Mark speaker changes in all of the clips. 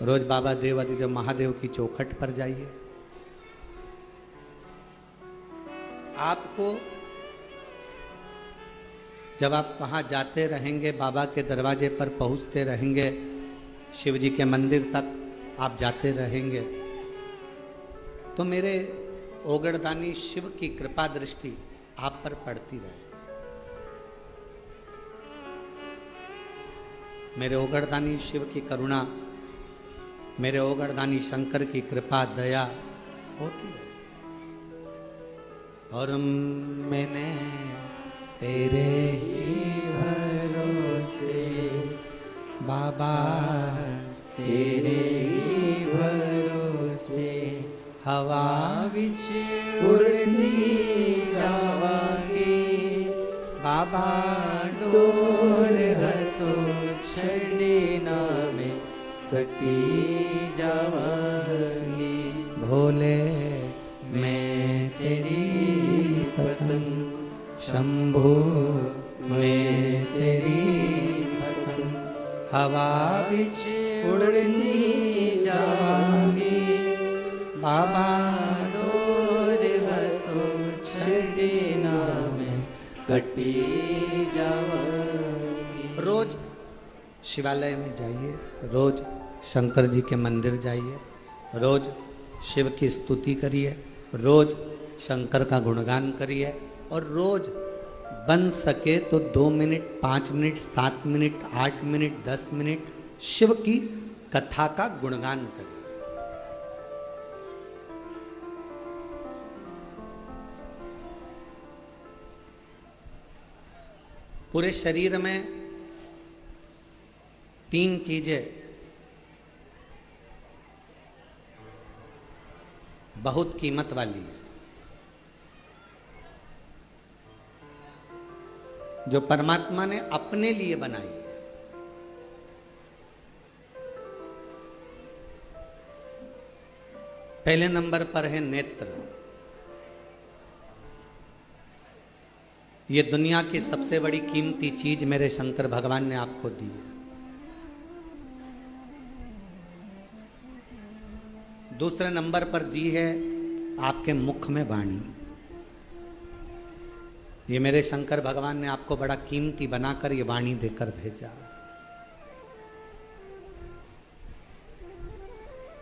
Speaker 1: रोज बाबा देव अधिदेव महादेव की चौखट पर जाइए। आपको जब आप वहां जाते रहेंगे, बाबा के दरवाजे पर पहुंचते रहेंगे, शिव जी के मंदिर तक आप जाते रहेंगे, तो मेरे ओगड़दानी शिव की कृपा दृष्टि आप पर पड़ती रहे। मेरे ओगड़दानी शिव की करुणा, मेरे ओगड़दानी शंकर की कृपा दया होती रहे। और मैंने तेरे ही भरोसे बाबा, तेरे ही भरोसे हवा विच उड़ती जावांगी बाबा, डोर तो छड़ी ना में कटी जावांगी। भोले मैं तेरी पतंग, शंभो मैं तेरी पतंग, हवा बिच उड़ती जावांगी बाबा, डोर तो छड़ी ना में कटी जावांगी। रोज शिवालय में जाइए, रोज शंकर जी के मंदिर जाइए, रोज शिव की स्तुति करिए, रोज शंकर का गुणगान करिए, और रोज बन सके तो 2 minute, 5 minute, 7 minute, 8 minute, 10 minute Shiv की कथा का गुणगान करिए। पूरे शरीर में 3 चीजें बहुत कीमत वाली है, जो परमात्मा ने अपने लिए बनाई। पहले नंबर पर है नेत्र। ये दुनिया की सबसे बड़ी कीमती चीज मेरे शंकर भगवान ने आपको दी है। दूसरे नंबर पर दी है आपके मुख में वाणी। ये मेरे शंकर भगवान ने आपको बड़ा कीमती बनाकर ये वाणी देकर भेजा।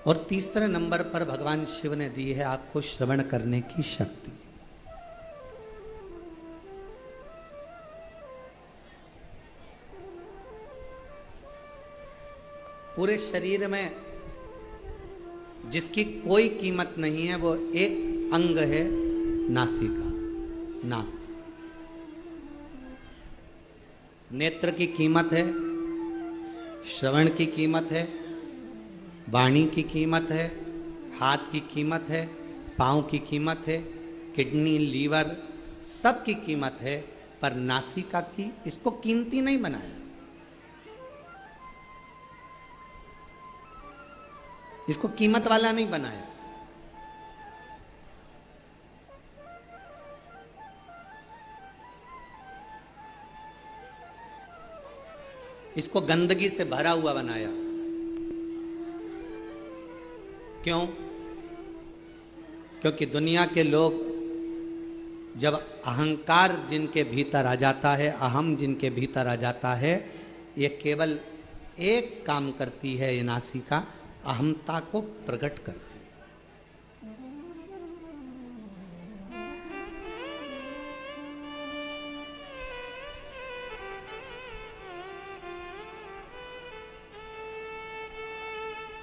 Speaker 1: और तीसरे नंबर पर भगवान शिव ने दी है आपको श्रवण करने की शक्ति। पूरे शरीर में जिसकी कोई कीमत नहीं है वो एक अंग है, नासिका, नाक। नेत्र की कीमत है, श्रवण की कीमत है, वाणी की कीमत है, हाथ की कीमत है, पांव की कीमत है, किडनी, लीवर, सब की कीमत है, पर नासिका की इसको कीमती नहीं बनाया। इसको कीमत वाला नहीं बनाया। इसको गंदगी से भरा हुआ बनाया। क्यों? क्योंकि दुनिया के लोग जब अहंकार जिनके भीतर आ जाता है, अहम जिनके भीतर आ जाता है, ये केवल एक काम करती है, ये नासिका अहमता को प्रकट करती है।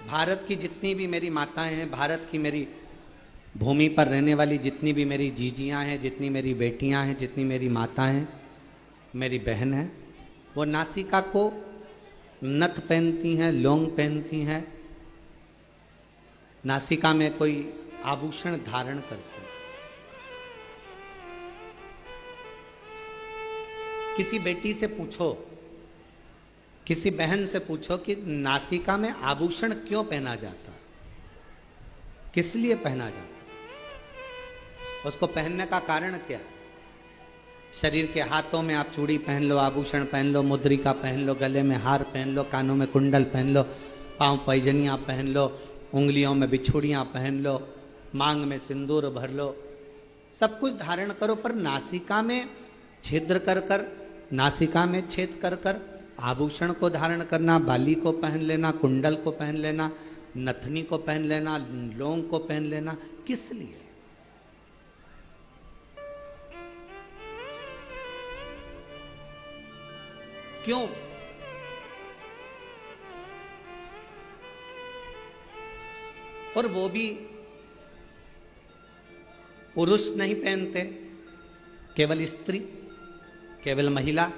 Speaker 1: भारत की जितनी भी मेरी माताएं हैं, भारत की मेरी भूमि पर रहने वाली जितनी भी मेरी जीजियां हैं, जितनी मेरी बेटियां हैं, जितनी मेरी माता हैं, मेरी बहन है, वो नासिका को नथ पहनती हैं, लौंग पहनती हैं, नासिका में कोई आभूषण धारण करते हैं। किसी बेटी से पूछो, किसी बहन से पूछो कि नासिका में आभूषण क्यों पहना जाता है, किस लिए पहना जाता है, उसको पहनने का कारण क्या है? शरीर के हाथों में आप चूड़ी पहन लो, आभूषण पहन लो, मुद्रिका पहन लो, गले में हार पहन लो, कानों में कुंडल पहन लो, पाँव पैजनियाँ पहन लो, उंगलियों में बिछुड़ियाँ पहन लो, मांग में सिंदूर भर लो, सब कुछ धारण करो, पर नासिका में छिद्र कर कर, नासिका में छेद कर कर आभूषण को धारण करना, बाली को पहन लेना, कुंडल को पहन लेना, नथनी को पहन लेना, लौंग को पहन लेना, किस लिए? क्यों? और वो भी पुरुष नहीं पहनते, केवल स्त्री, केवल महिला।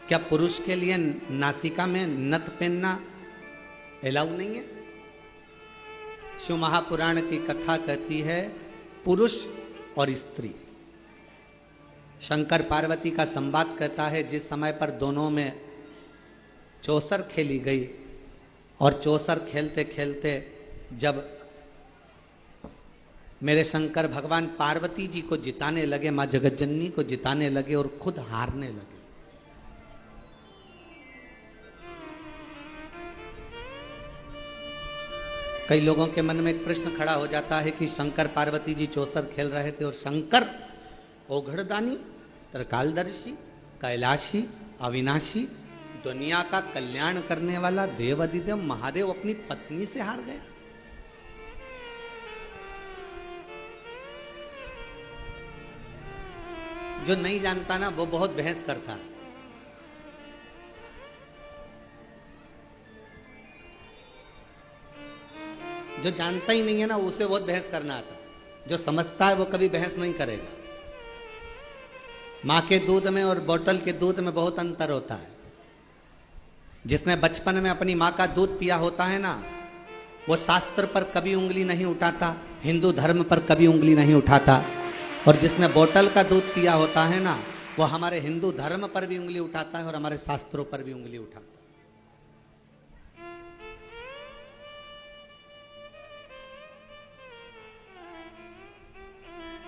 Speaker 1: क्या पुरुष के लिए नासिका में नथ पहनना अलाउ नहीं है? शिव महापुराण की कथा कहती है पुरुष और स्त्री। शंकर पार्वती का संवाद कहता है जिस समय पर दोनों में चौसर खेली गई और चौसर खेलते खेलते जब मेरे शंकर भगवान पार्वती जी को जिताने लगे, मां जगतजननी को जिताने लगे और खुद हारने लगे। कई लोगों के मन में एक प्रश्न खड़ा हो जाता है कि शंकर पार्वती जी चौसर खेल रहे थे और शंकर ओघड़दानी, त्रिकालदर्शी, कैलाशी, अविनाशी, दुनिया का कल्याण करने वाला देव अधिदेव महादेव अपनी पत्नी से हार गया। जो नहीं जानता ना वो बहुत बहस करता है। जो जानता ही नहीं है ना उसे बहुत बहस करना आता है। जो समझता है वो कभी बहस नहीं करेगा। माँ के दूध में और बोतल के दूध में बहुत अंतर होता है। जिसने बचपन में अपनी माँ का दूध पिया होता है ना, वो शास्त्र पर कभी उंगली नहीं उठाता, हिंदू धर्म पर कभी उंगली नहीं उठाता। और जिसने बोतल का दूध पिया होता है ना, वो हमारे हिंदू धर्म पर भी उंगली उठाता है और हमारे शास्त्रों पर भी उंगली उठाता है।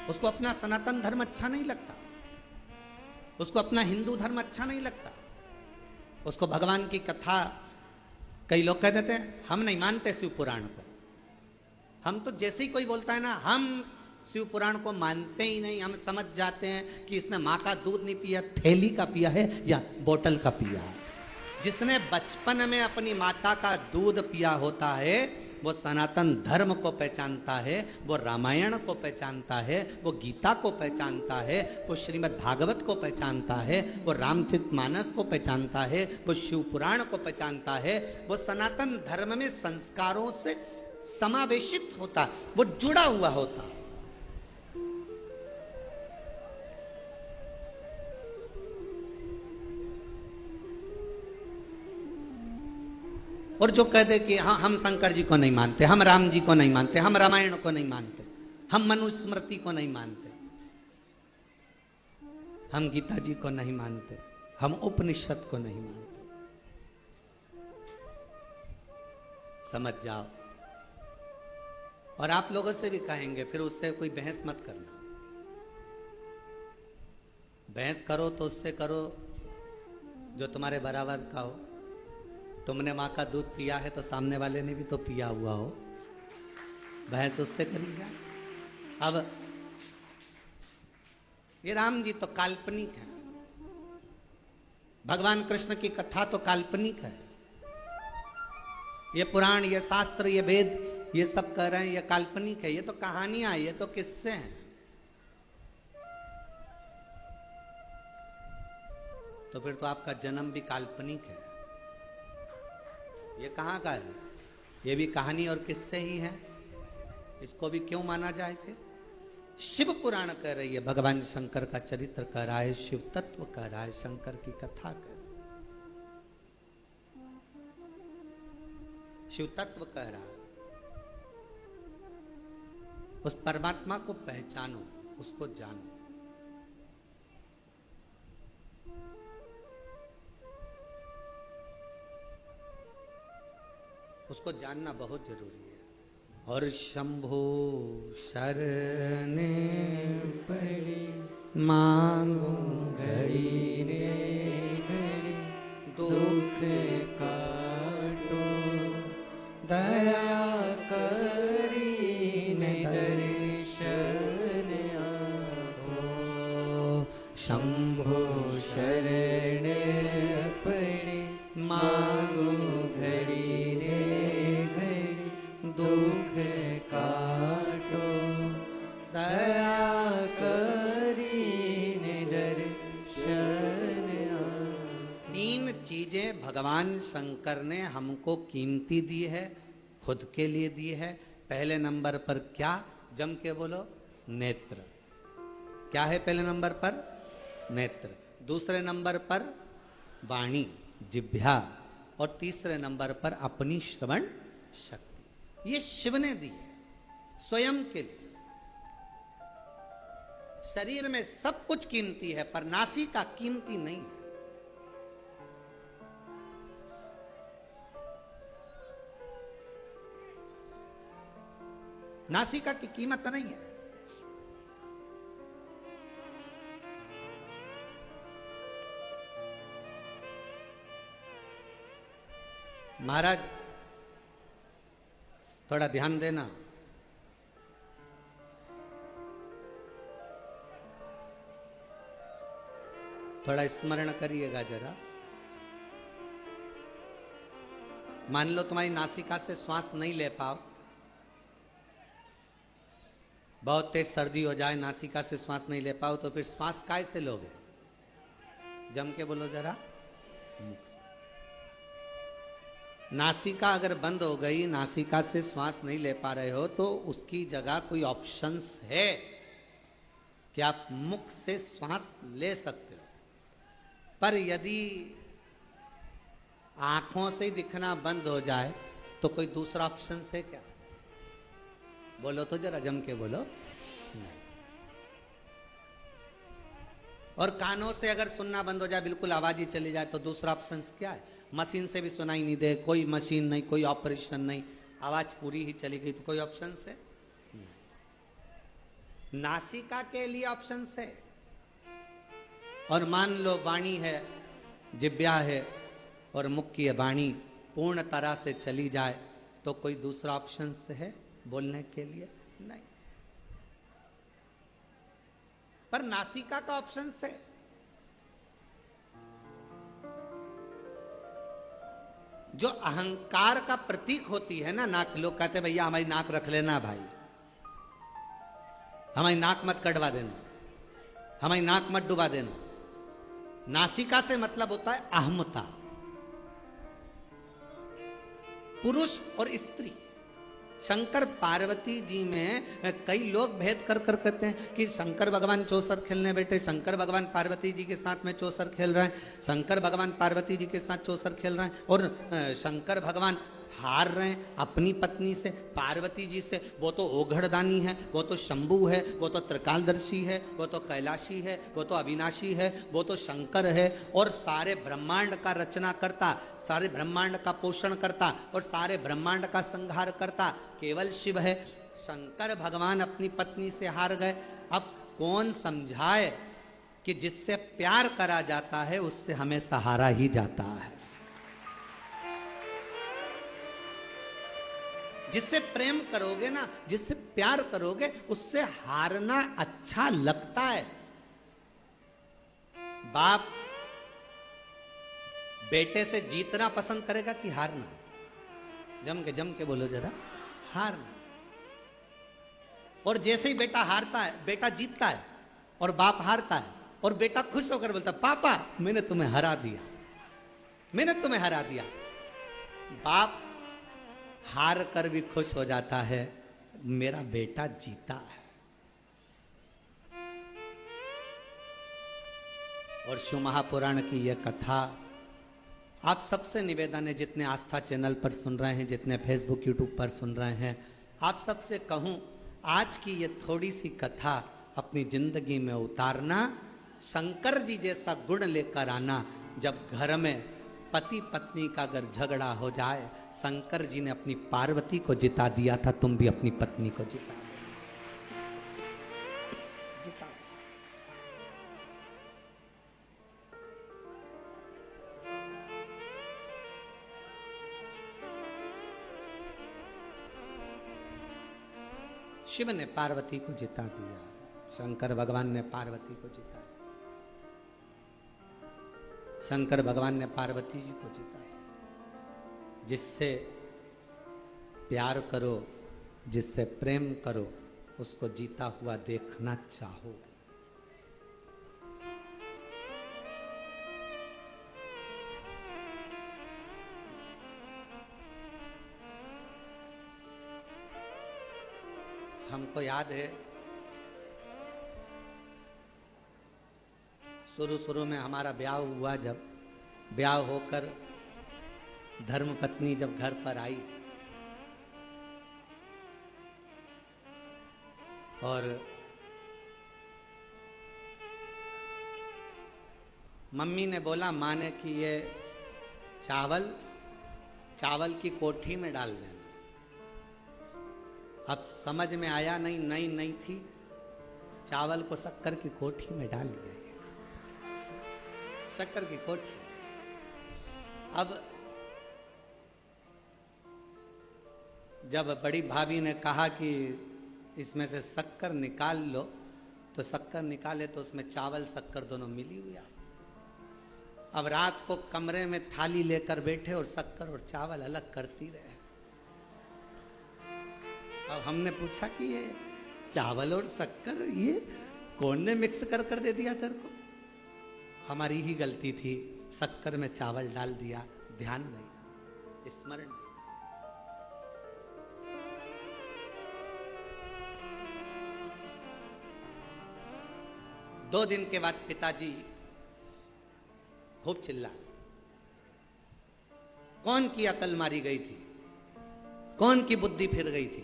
Speaker 1: उसको अपना सनातन धर्म अच्छा नहीं लगता, उसको अपना हिंदू धर्म अच्छा नहीं लगता, उसको भगवान की कथा, कई लोग कह देते हैं हम नहीं मानते शिव पुराण को। हम तो जैसे ही कोई बोलता है ना हम शिव पुराण को मानते ही नहीं, हम समझ जाते हैं कि इसने माँ का दूध नहीं पिया, थैली का पिया है या बोतल का पिया है। जिसने बचपन में अपनी माता का दूध पिया होता है वो सनातन धर्म को पहचानता है, वो रामायण को पहचानता है, वो गीता को पहचानता है, वो श्रीमद् भागवत को पहचानता है, वो रामचरितमानस को पहचानता है, वो शिव पुराण को पहचानता है। वो सनातन धर्म में संस्कारों से समावेशित होता, वो जुड़ा हुआ होता। और जो कह दे कि हाँ हम शंकर जी को नहीं मानते, हम राम जी को नहीं मानते, हम रामायण को नहीं मानते, हम मनुस्मृति को नहीं मानते, हम गीता जी को नहीं मानते, हम उपनिषद को नहीं मानते, समझ जाओ। और आप लोगों से भी कहेंगे, फिर उससे कोई बहस मत करना। बहस करो तो उससे करो जो तुम्हारे बराबर का हो। तुमने माँ का दूध पिया है तो सामने वाले ने भी तो पिया हुआ हो, बहस उससे करेंगे। अब ये राम जी तो काल्पनिक है, भगवान कृष्ण की कथा तो काल्पनिक है, ये पुराण, ये शास्त्र, ये वेद, ये सब कह रहे हैं ये काल्पनिक है, ये तो कहानियां, ये तो किस्से हैं। तो फिर तो आपका जन्म भी काल्पनिक है। ये कहाँ का है? ये भी कहानी और किस्से ही हैं। इसको भी क्यों माना जाए? फिर शिव पुराण कह रही है, भगवान शंकर का चरित्र कह रहा है, शिव तत्व कह रहा है, शंकर की कथा कह रहा है, शिव तत्व कह रहा है। उस परमात्मा को पहचानो, उसको जानो। उसको जानना बहुत जरूरी है। और शंभो शरणे पड़ी मांगू घड़ी रे घड़ी, दुख काटो शंकर ने हमको कीमती दी है, खुद के लिए दी है। पहले नंबर पर क्या? जम के बोलो, नेत्र। क्या है पहले नंबर पर? नेत्र। दूसरे नंबर पर वाणी, जिह्वा। और तीसरे नंबर पर अपनी श्रवण शक्ति। ये शिव ने दी स्वयं के लिए। शरीर में सब कुछ कीमती है, पर नासिका कीमती नहीं है। नासिका की कीमत नहीं है। महाराज थोड़ा ध्यान देना। थोड़ा स्मरण करिएगा जरा। मान लो तुम्हारी नासिका से श्वास नहीं ले पाओ, बहुत तेज सर्दी हो जाए, नासिका से श्वास नहीं ले पाओ, तो फिर श्वास काय से लोगे? जम के बोलो जरा, मुख से। नासिका अगर बंद हो गई, नासिका से श्वास नहीं ले पा रहे हो, तो उसकी जगह कोई ऑप्शंस है कि आप मुख से श्वास ले सकते हो। पर यदि आंखों से दिखना बंद हो जाए तो कोई दूसरा ऑप्शन है क्या? बोलो तो जरा, जम के बोलो। नहीं। और कानों से अगर सुनना बंद हो जाए, बिल्कुल आवाज ही चली जाए, तो दूसरा ऑप्शन क्या है? मशीन से भी सुनाई नहीं दे, कोई मशीन नहीं, कोई ऑपरेशन नहीं, आवाज पूरी ही चली गई, तो कोई ऑप्शन है? नहीं। नासिका के लिए ऑप्शन है। और मान लो वाणी है, जिह्वा है और मुख की वाणी पूर्ण तरह से चली जाए, तो कोई दूसरा ऑप्शन है बोलने के लिए? नहीं। पर नासिका का ऑप्शन है। जो अहंकार का प्रतीक होती है ना नाक, लोग कहते भैया हमारी नाक रख लेना भाई, हमारी नाक मत कटवा देना, हमारी नाक मत डुबा देना। नासिका से मतलब होता है अहमता। पुरुष और स्त्री, शंकर पार्वती जी में कई लोग भेद कर कर कहते हैं कि शंकर भगवान चौसर खेलने बैठे, शंकर भगवान पार्वती जी के साथ में चौसर खेल रहे हैं, शंकर भगवान पार्वती जी के साथ चौसर खेल रहे हैं, और शंकर भगवान हार रहे हैं अपनी पत्नी से, पार्वती जी से। वो तो ओघड़दानी है, वो तो शंभु है, वो तो त्रिकालदर्शी है, वो तो कैलाशी है, वो तो अविनाशी है, वो तो शंकर है, और सारे ब्रह्मांड का रचना करता, सारे ब्रह्मांड का पोषण करता और सारे ब्रह्मांड का संहार करता केवल शिव है। शंकर भगवान अपनी पत्नी से हार गए। अब कौन समझाए कि जिससे प्यार करा जाता है उससे हमें सहारा ही जाता है। जिससे प्रेम करोगे ना, जिससे प्यार करोगे, उससे हारना अच्छा लगता है। बाप बेटे से जीतना पसंद करेगा कि हारना? जम के बोलो जरा, हारना। और जैसे ही बेटा हारता है, बेटा जीतता है और बाप हारता है, और बेटा खुश होकर बोलता पापा मैंने तुम्हें हरा दिया, मैंने तुम्हें हरा दिया। बाप हार कर भी खुश हो जाता है, मेरा बेटा जीता है। और शिव महापुराण की यह कथा आप सबसे निवेदन है, जितने आस्था चैनल पर सुन रहे हैं, जितने फेसबुक यूट्यूब पर सुन रहे हैं, आप सबसे कहूं आज की ये थोड़ी सी कथा अपनी जिंदगी में उतारना, शंकर जी जैसा गुण लेकर आना। जब घर में पति पत्नी का अगर झगड़ा हो जाए, शंकर जी ने अपनी पार्वती को जिता दिया था, तुम भी अपनी पत्नी को जिता। शिव ने पार्वती को जिता दिया, शंकर भगवान ने पार्वती को जिताया, शंकर भगवान ने पार्वती जी को जिताया। जिससे प्यार करो, जिससे प्रेम करो, उसको जीता हुआ देखना चाहो। हमको याद है शुरू शुरू में हमारा ब्याह हुआ, जब ब्याह होकर धर्मपत्नी जब घर पर आई और मम्मी ने बोला, माँ ने कि ये चावल की कोठी में डाल देना। अब समझ में आया नहीं, नई थी, चावल को शक्कर की कोठी में डाल दिया, शक्कर की कोठी। अब जब बड़ी भाभी ने कहा कि इसमें से शक्कर निकाल लो, तो शक्कर निकाले तो उसमें चावल शक्कर दोनों मिली हुई। अब रात को कमरे में थाली लेकर बैठे और शक्कर और चावल अलग करती रहे। अब हमने पूछा कि ये चावल और शक्कर ये कौन ने मिक्स कर दे दिया तेरे को? हमारी ही गलती थी, शक्कर में चावल डाल दिया, ध्यान नहीं, स्मरण नहीं। 2 दिन के बाद पिताजी खूब चिल्ला, कौन की अकल मारी गई थी, कौन की बुद्धि फिर गई थी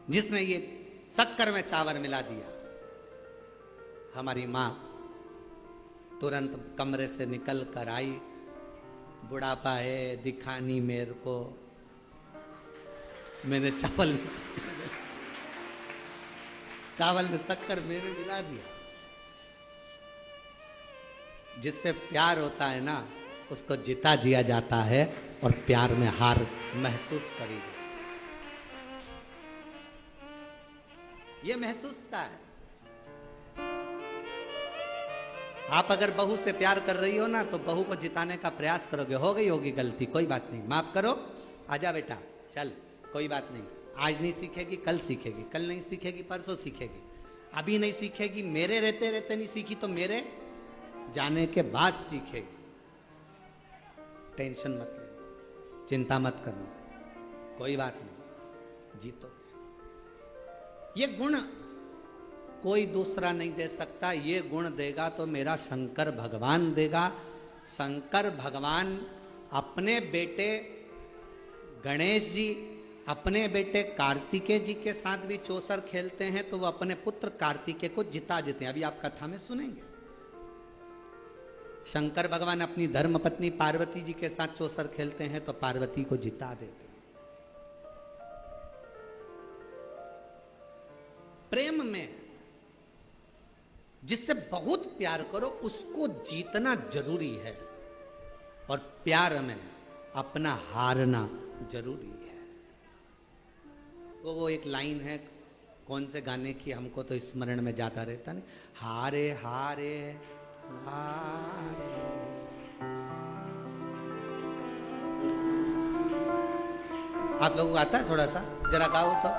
Speaker 1: जिसने ये शक्कर में चावल मिला दिया। हमारी माँ तुरंत कमरे से निकल कर आई, बुढ़ापा है, दिखानी मेरे को, मैंने चावल में शक्कर मेरे मिला दिया। जिससे प्यार होता है ना, उसको जिता दिया जाता है और प्यार में हार महसूस करेगी। ये महसूस होता है। आप अगर बहू से प्यार कर रही हो ना, तो बहू को जिताने का प्रयास करोगे। हो गई होगी गलती, कोई बात नहीं, माफ करो, आजा बेटा, चल, कोई बात नहीं, आज नहीं सीखेगी कल सीखेगी, कल नहीं सीखेगी परसों सीखेगी, अभी नहीं सीखेगी, मेरे रहते रहते नहीं सीखी तो मेरे जाने के बाद सीखेगी। टेंशन मत लेना, चिंता मत करना, कोई बात नहीं, जीतो। ये गुण कोई दूसरा नहीं दे सकता। ये गुण देगा तो मेरा शंकर भगवान देगा। शंकर भगवान अपने बेटे गणेश जी, अपने बेटे कार्तिकेय जी के साथ भी चौसर खेलते हैं, तो वो अपने पुत्र कार्तिकेय को जिता देते हैं। अभी आप कथा में सुनेंगे, शंकर भगवान अपनी धर्मपत्नी पार्वती जी के साथ चौसर खेलते हैं तो पार्वती को जिता देते हैं। प्रेम में जिससे बहुत प्यार करो उसको जीतना जरूरी है, और प्यार में अपना हारना जरूरी है। वो एक लाइन है, कौन से गाने की, हमको तो स्मरण में जाता रहता नहीं, हारे हारे हारे। आप लोगों को आता है? थोड़ा सा जरा गाओ तो।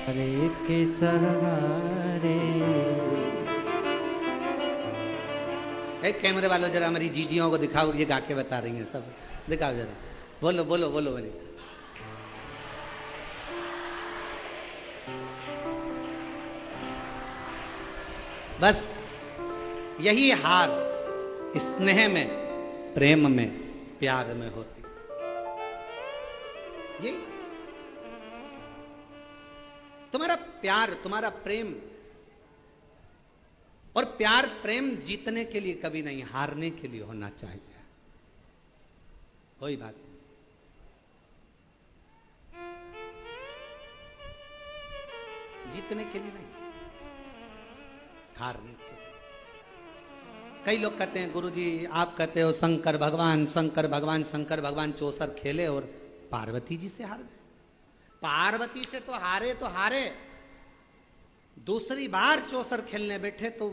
Speaker 2: हरे के सहारे।
Speaker 1: एक कैमरे वालों जरा हमारी जीजियों को दिखाओ, ये गा के बता रही हैं सब, दिखाओ जरा, बोलो बोलो बोलो बोलो। बस यही हार स्नेह में, प्रेम में, प्यार में होती। ये तुम्हारा प्यार, तुम्हारा प्रेम, और प्यार प्रेम जीतने के लिए कभी नहीं, हारने के लिए होना चाहिए। कोई बात नहीं, जीतने के लिए नहीं, हारने के लिए। कई लोग कहते हैं, गुरुजी आप कहते हो शंकर भगवान शंकर भगवान शंकर भगवान चौसर खेले और पार्वती जी से हार गए। पार्वती से तो हारे, दूसरी बार चौसर खेलने बैठे तो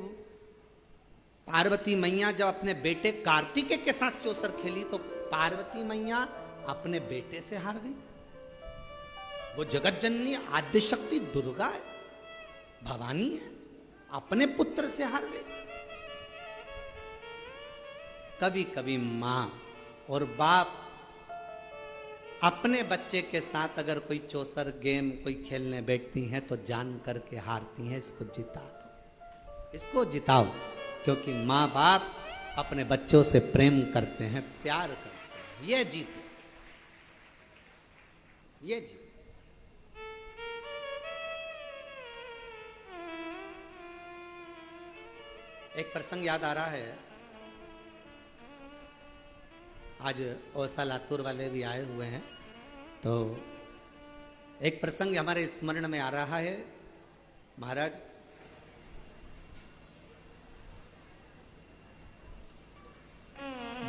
Speaker 1: पार्वती मैया जब अपने बेटे कार्तिकेय के साथ चौसर खेली तो पार्वती मैया अपने बेटे से हार गई। वो जगत जननी आद्य शक्ति दुर्गा है, भवानी है, अपने पुत्र से हार गई। कभी कभी मां और बाप अपने बच्चे के साथ अगर कोई चौसर गेम कोई खेलने बैठती हैं तो जान करके हारती हैं, इसको जिता दो, इसको जिताओ। क्योंकि माँ बाप अपने बच्चों से प्रेम करते हैं, प्यार करते हैं। ये जीते, ये जीते। एक प्रसंग याद आ रहा है, आज ओसा लातूर वाले भी आए हुए हैं, तो एक प्रसंग हमारे स्मरण में आ रहा है। महाराज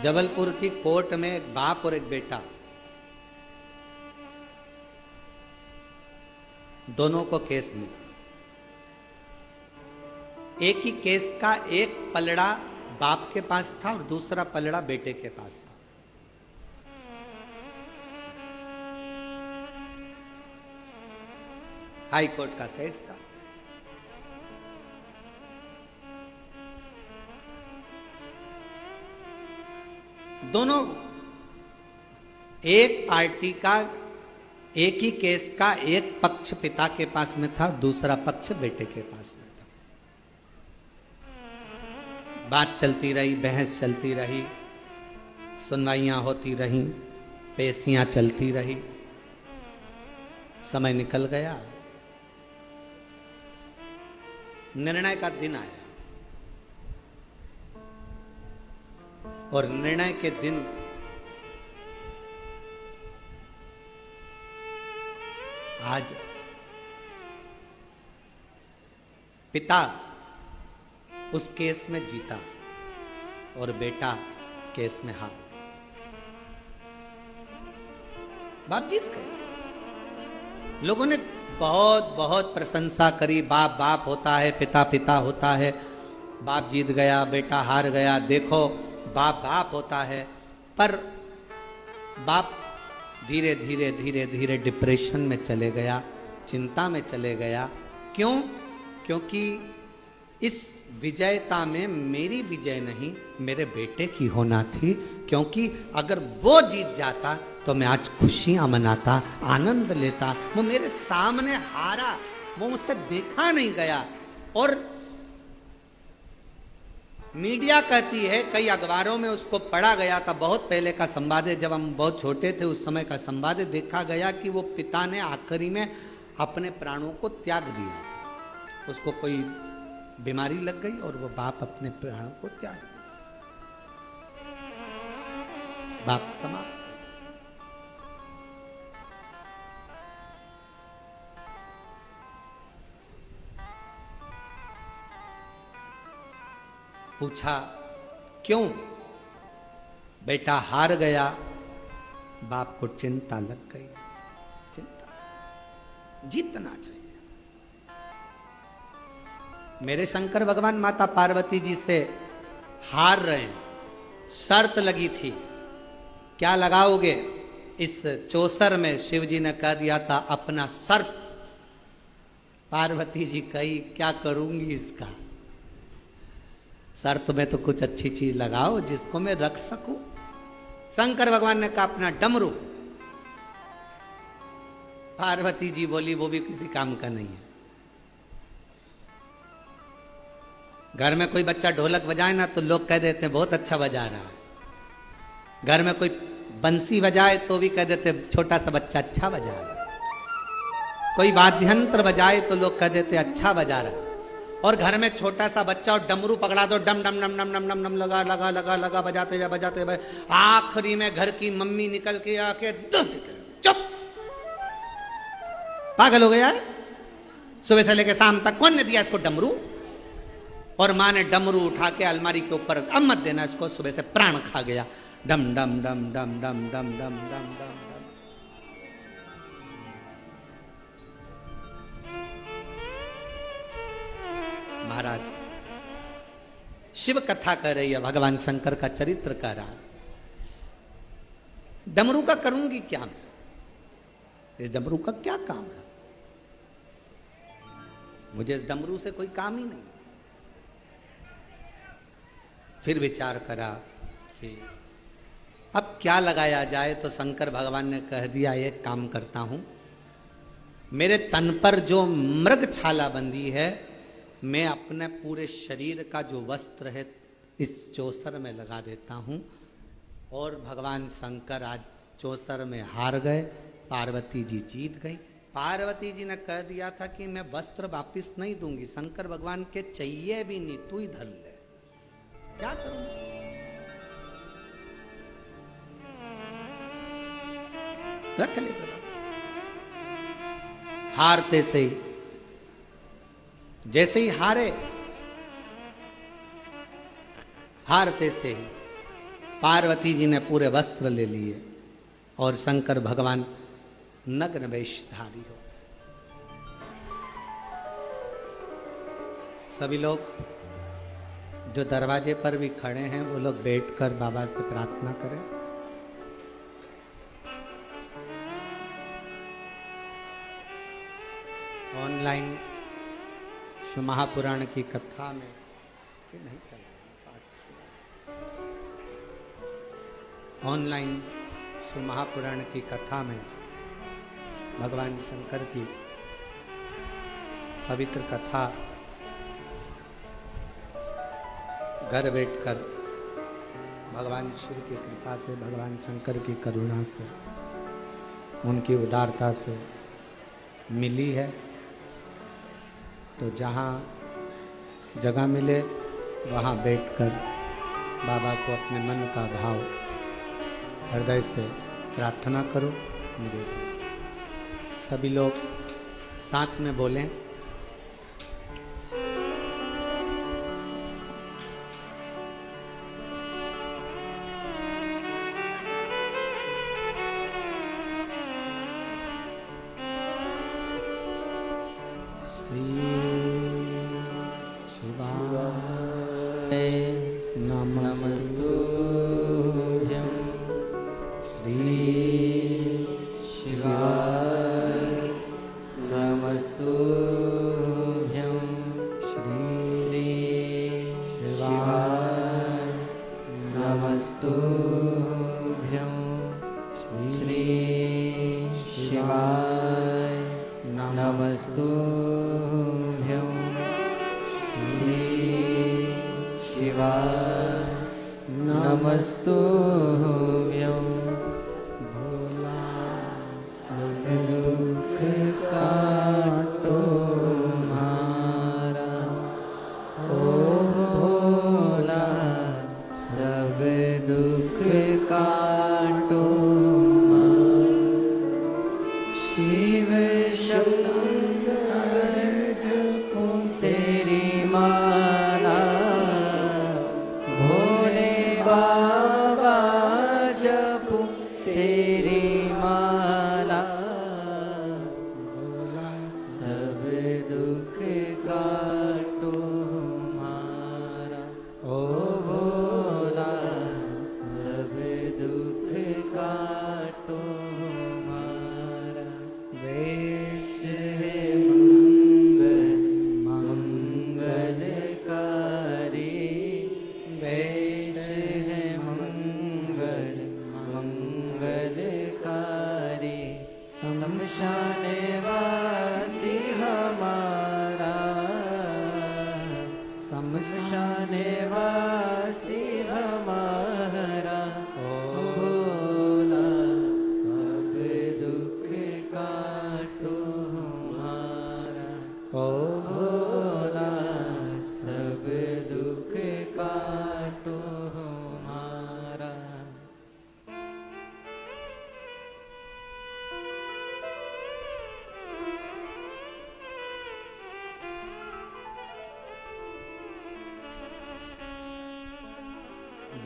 Speaker 1: जबलपुर की कोर्ट में एक बाप और एक बेटा, दोनों को केस मिला। एक ही केस का एक पलड़ा बाप के पास था और दूसरा पलड़ा बेटे के पास था। हाई कोर्ट का केस था। दोनों एक पार्टी का, एक ही केस का एक पक्ष पिता के पास में था, दूसरा पक्ष बेटे के पास में था। बात चलती रही, बहस चलती रही, सुनवाइयां होती रही, पेशियां चलती रही। समय निकल गया, निर्णय का दिन आया और निर्णय के दिन आज पिता उस केस में जीता और बेटा केस में हार। बाप जीत गए। लोगों ने बहुत बहुत प्रशंसा करी, बाप बाप होता है, पिता पिता होता है, बाप जीत गया बेटा हार गया, देखो बाप बाप होता है। पर बाप धीरे धीरे धीरे धीरे डिप्रेशन में चले गया, चिंता में चले गया। क्यों? क्योंकि इस विजयता में मेरी विजय नहीं, मेरे बेटे की होना थी। क्योंकि अगर वो जीत जाता तो मैं आज खुशियां मनाता, आनंद लेता। वो मेरे सामने हारा, वो मुझसे देखा नहीं गया। और मीडिया कहती है, कई अखबारों में उसको पढ़ा गया था, बहुत पहले का संवाद है, जब हम बहुत छोटे थे उस समय का संवाद है, देखा गया कि वो पिता ने आखिरी में अपने प्राणों को त्याग दिया। उसको कोई बीमारी लग गई और वो बाप अपने प्राणों को त्याग दिया। बाप समाप्त। पूछा क्यों? बेटा हार गया। बाप को चिंता लग गई। चिंता, जीतना चाहिए। मेरे शंकर भगवान माता पार्वती जी से हार रहे हैं, शर्त लगी थी, क्या लगाओगे? इस चौसर में शिव जी ने कह दिया था अपना सर्प। पार्वती जी कही क्या करूंगी इसका? शर्त में तो कुछ अच्छी चीज लगाओ जिसको मैं रख सकूं। शंकर भगवान ने कहा अपना डमरू। पार्वती जी बोली वो भी किसी काम का नहीं है। घर में कोई बच्चा ढोलक बजाए ना तो लोग कह देते हैं बहुत अच्छा बजा रहा है। घर में कोई बंसी बजाए तो भी कह देते छोटा सा बच्चा अच्छा बजा रहा है। कोई वाद्य यंत्र बजाए तो लोग कह देते अच्छा बजा रहा है। और घर में छोटा सा बच्चा और डमरू पकड़ा दो, डम डम डम डम डम डम डम लगा लगा लगा लगा बजाते जा बजाते। आखिरी में घर की मम्मी निकल के आके चुप, पागल हो गया है? सुबह से लेकर शाम तक कौन ने दिया इसको डमरू? और माँ ने डमरू उठा के अलमारी के ऊपर, अब मत देना इसको, सुबह से प्राण खा गया। डम डम डम डम डम डम डम डम डम। महाराज शिव कथा कर रही है, भगवान शंकर का चरित्र कह रहा है। डमरू का करूंगी क्या मैं? इस डमरू का क्या काम है? मुझे इस डमरू से कोई काम ही नहीं। फिर विचार करा कि अब क्या लगाया जाए? तो शंकर भगवान ने कह दिया, एक काम करता हूं, मेरे तन पर जो मृग छाला बंधी है, मैं अपने पूरे शरीर का जो वस्त्र है इस चौसर में लगा देता हूं। और भगवान शंकर आज चौसर में हार गए, पार्वती जी जीत गई। पार्वती जी ने कह दिया था कि मैं वस्त्र वापिस नहीं दूंगी। शंकर भगवान के चाहिए भी नहीं, तू ही धर ले, क्या करूं? रख ले प्रभा। हारते से ही, जैसे ही हारते से ही पार्वती जी ने पूरे वस्त्र ले लिए और शंकर भगवान नग्न वेशधारी हो। सभी लोग जो दरवाजे पर भी खड़े हैं वो लोग बैठकर बाबा से प्रार्थना करें। ऑनलाइन महापुराण की कथा में नहीं चल ऑनलाइन महापुराण की कथा में भगवान शंकर की पवित्र कथा घर बैठकर भगवान शिव की कृपा से, भगवान शंकर की करुणा से, उनकी उदारता से मिली है। तो जहाँ जगह मिले वहाँ बैठकर बाबा को अपने मन का भाव हृदय से प्रार्थना करो। सभी लोग साथ में बोलें,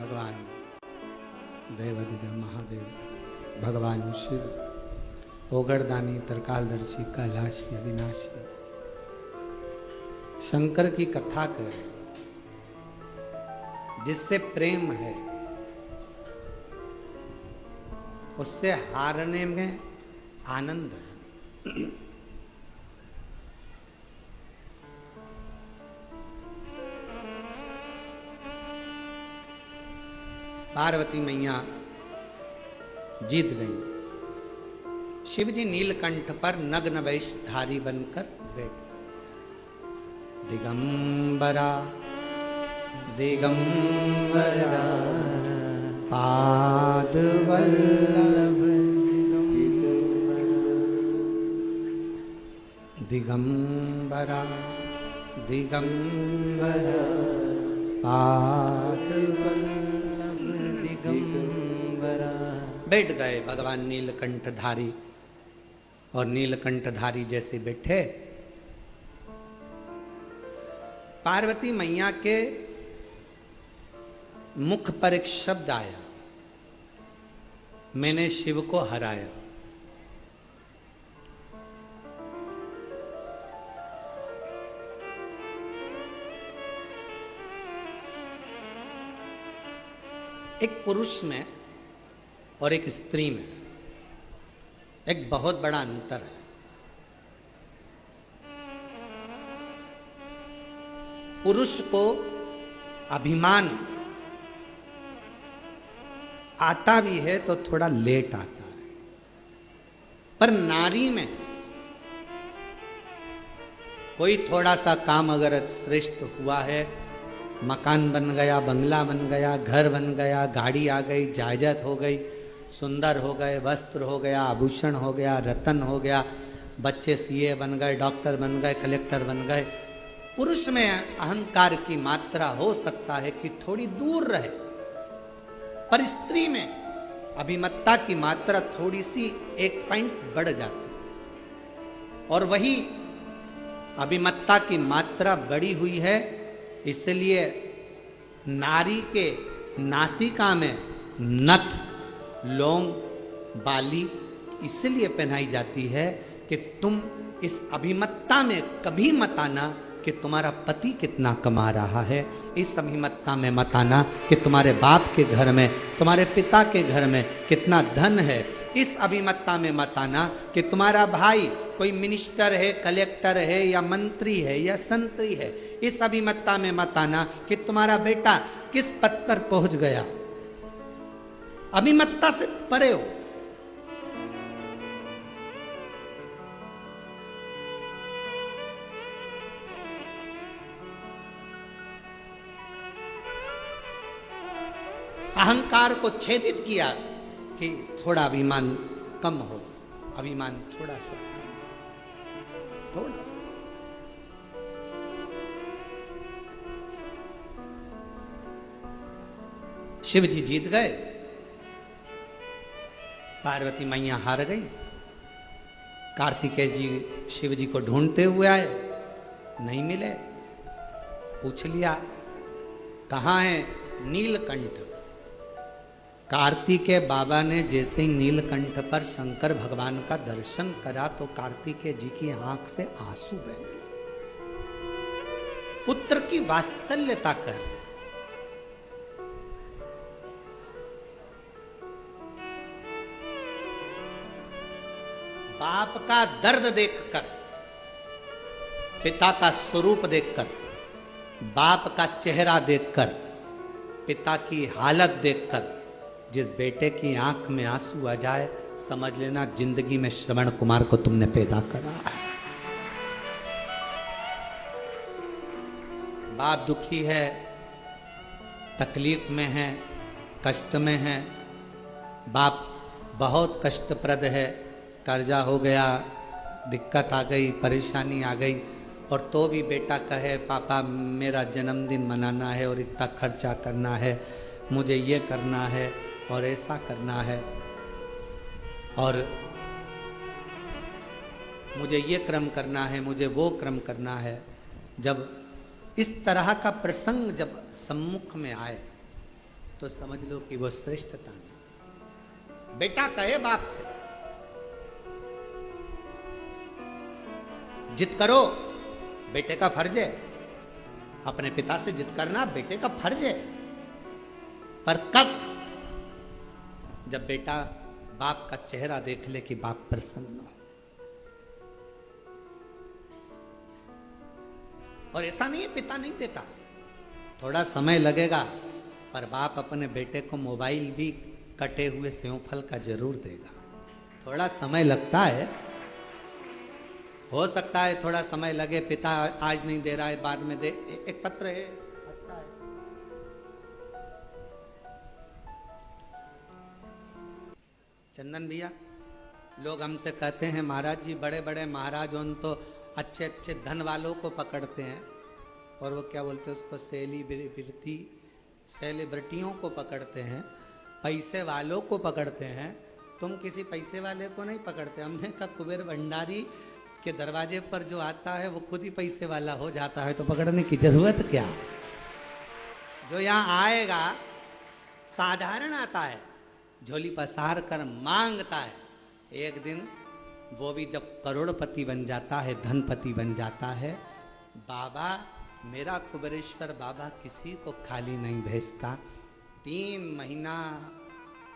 Speaker 1: भगवान देवाधिदेव महादेव, भगवान शिव, ओगरदानी, तरकालदर्शी, कैलाशी, अविनाशी, शंकर की कथा कर, जिससे प्रेम है उससे हारने में आनंद है। पार्वती मैया जीत गई। शिव जी नीलकंठ पर नग्न वेशधारी बनकर बैठ। दिगंबरा दिगंबरा पाद वल्लभ दिगंबरा दिगंबरा पाद वल्लभ दिगंबरा। बैठ गए भगवान नीलकंठधारी, और नीलकंठधारी जैसे बैठे, पार्वती मैया के मुख पर एक शब्द आया, मैंने शिव को हराया। एक पुरुष में और एक स्त्री में एक बहुत बड़ा अंतर है। पुरुष को अभिमान आता भी है तो थोड़ा लेट आता है, पर नारी में कोई थोड़ा सा काम अगर श्रेष्ठ हुआ है, मकान बन गया, बंगला बन गया, घर बन गया, गाड़ी आ गई, जायदाद हो गई, सुंदर हो गए, वस्त्र हो गया, आभूषण हो गया, रतन हो गया, बच्चे सीए बन गए, डॉक्टर बन गए, कलेक्टर बन गए, पुरुष में अहंकार की मात्रा हो सकता है कि थोड़ी दूर रहे, पर स्त्री में अभिमत्ता की मात्रा थोड़ी सी एक पॉइंट बढ़ जाती, और वही अभिमत्ता की मात्रा बढ़ी हुई है। इसलिए नारी के नासिका में नथ, लौंग, बाली इसलिए पहनाई जाती है कि तुम इस अभिमत्ता में कभी मत आना कि तुम्हारा पति कितना कमा रहा है, इस अभिमत्ता में मत आना कि तुम्हारे बाप के घर में, तुम्हारे पिता के घर में कितना धन है, इस अभिमत्ता में मत आना कि तुम्हारा भाई कोई मिनिस्टर है, कलेक्टर है, या मंत्री है, या संतरी है, इस अभिमत्ता में मत आना कि तुम्हारा बेटा किस पद पर पहुंच गया। अभिमत्ता से परे हो। अहंकार को छेदित किया कि थोड़ा अभिमान कम हो, अभिमान थोड़ा सा कम, थोड़ा सा। शिव जी जीत गए, पार्वती मैया हार गई। कार्तिकेय जी शिव जी को ढूंढते हुए आए, नहीं मिले। पूछ लिया कहाँ है नीलकंठ। कार्तिकेय बाबा ने जैसे ही नीलकंठ पर शंकर भगवान का दर्शन करा तो कार्तिकेय जी की आंख से आंसू बहे। पुत्र की वात्सल्यता कर, बाप का दर्द देखकर, पिता का स्वरूप देखकर, बाप का चेहरा देखकर, पिता की हालत देखकर जिस बेटे की आंख में आंसू आ जाए, समझ लेना जिंदगी में श्रवण कुमार को तुमने पैदा करा है। बाप दुखी है, तकलीफ में है, कष्ट में है, बाप बहुत कष्टप्रद है, कर्जा हो गया, दिक्कत आ गई, परेशानी आ गई, और तो भी बेटा कहे पापा मेरा जन्मदिन मनाना है और इतना खर्चा करना है, मुझे ये करना है और ऐसा करना है, और मुझे ये क्रम करना है, मुझे वो क्रम करना है। जब इस तरह का प्रसंग जब सम्मुख में आए तो समझ लो कि वो श्रेष्ठता नहीं। बेटा कहे बाप से जिद करो, बेटे का फर्ज है, अपने पिता से जिद करना बेटे का फर्ज है, पर कब? जब बेटा बाप का चेहरा देख ले कि बाप प्रसन्न हो। और ऐसा नहीं है पिता नहीं देता, थोड़ा समय लगेगा, पर बाप अपने बेटे को मोबाइल भी कटे हुए सेव फल का जरूर देगा। थोड़ा समय लगता है, हो सकता है थोड़ा समय लगे, पिता आज नहीं दे रहा है बाद में दे। एक पत्र है, अच्छा है। चंदन भैया, लोग हमसे कहते हैं महाराज जी बड़े बड़े महाराज उन तो अच्छे अच्छे धन वालों को पकड़ते हैं, और वो क्या बोलते हैं उसको, सेलिब्रिटियों को पकड़ते हैं, पैसे वालों को पकड़ते हैं। तुम किसी पैसे वाले को नहीं पकड़ते। हमने कहा कुबेर भंडारी के दरवाजे पर जो आता है वो खुद ही पैसे वाला हो जाता है, तो पकड़ने की जरूरत क्या। जो यहाँ आएगा साधारण आता है, झोली पसार कर मांगता है, एक दिन वो भी जब करोड़पति बन जाता है, धनपति बन जाता है। बाबा, मेरा कुबेरेश्वर बाबा किसी को खाली नहीं भेजता। 3 महीना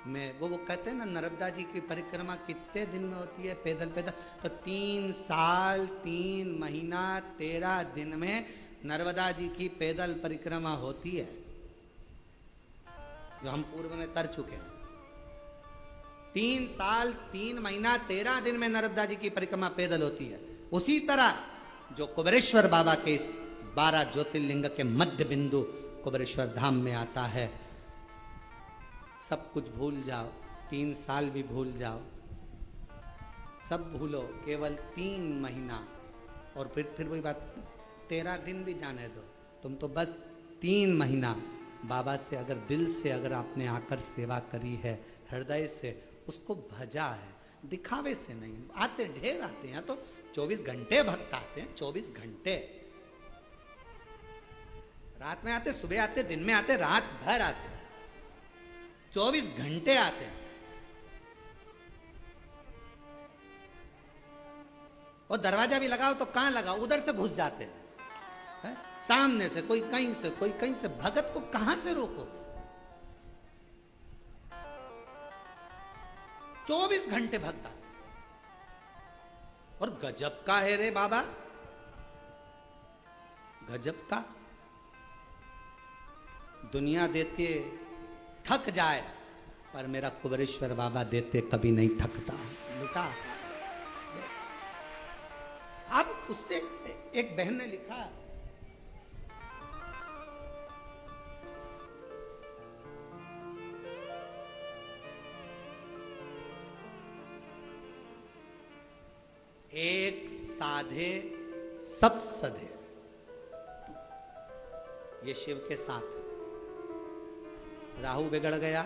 Speaker 1: में वो कहते हैं ना, नर्मदा जी की परिक्रमा कितने दिन में होती है पैदल पैदल, तो 3 साल 3 महीना 13 दिन में नर्मदा जी की पैदल परिक्रमा होती है, जो हम पूर्व में कर चुके हैं। 3 साल 3 महीना 13 दिन में नर्मदा जी की परिक्रमा पैदल होती है। उसी तरह जो कुबेरेश्वर बाबा के इस 12 ज्योतिर्लिंग के मध्य बिंदु कुबेरेश्वर धाम में आता है, सब कुछ भूल जाओ, 3 साल भी भूल जाओ, सब भूलो, केवल 3 महीना। और फिर वही बात, 13 दिन भी जाने दो, तुम तो बस 3 महीना बाबा से अगर दिल से अगर आपने आकर सेवा करी है, हृदय से उसको भजा है, दिखावे से नहीं। आते ढेर आते हैं, तो 24 घंटे भक्त आते हैं, 24 घंटे। रात में आते, सुबह आते, दिन में आते, रात भर आते, 24 घंटे आते हैं। और दरवाजा भी लगाओ तो कहां लगाओ, उधर से घुस जाते हैं, सामने से कोई कहीं से, कोई कहीं से। भगत को कहां से रोको। 24 घंटे भक्त आते। और गजब का है रे बाबा, गजब का। दुनिया देते थक जाए, पर मेरा कुबेरेश्वर बाबा देते कभी नहीं थकता। लिखा अब उससे एक बहन ने लिखा, एक साधे सब सधे, ये शिव के साथ है। राहु बिगड़ गया,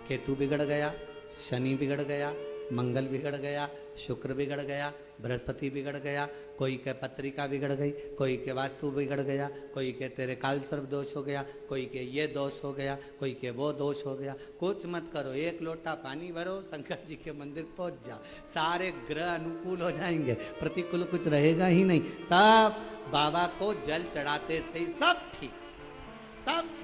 Speaker 1: केतु बिगड़ गया, शनि बिगड़ गया, मंगल बिगड़ गया, शुक्र बिगड़ गया, बृहस्पति बिगड़ गया, कोई के पत्रिका बिगड़ गई, कोई के वास्तु बिगड़ गया, कोई के तेरे काल सर्व दोष हो गया, कोई के ये दोष हो गया, कोई के वो दोष हो गया। कुछ मत करो, 1 लोटा पानी भरो, शंकर जी के मंदिर पहुंच जाओ, सारे ग्रह अनुकूल हो जाएंगे, प्रतिकूल कुछ रहेगा ही नहीं। सब बाबा को जल चढ़ाते से ही सब ठीक, सब ठीक।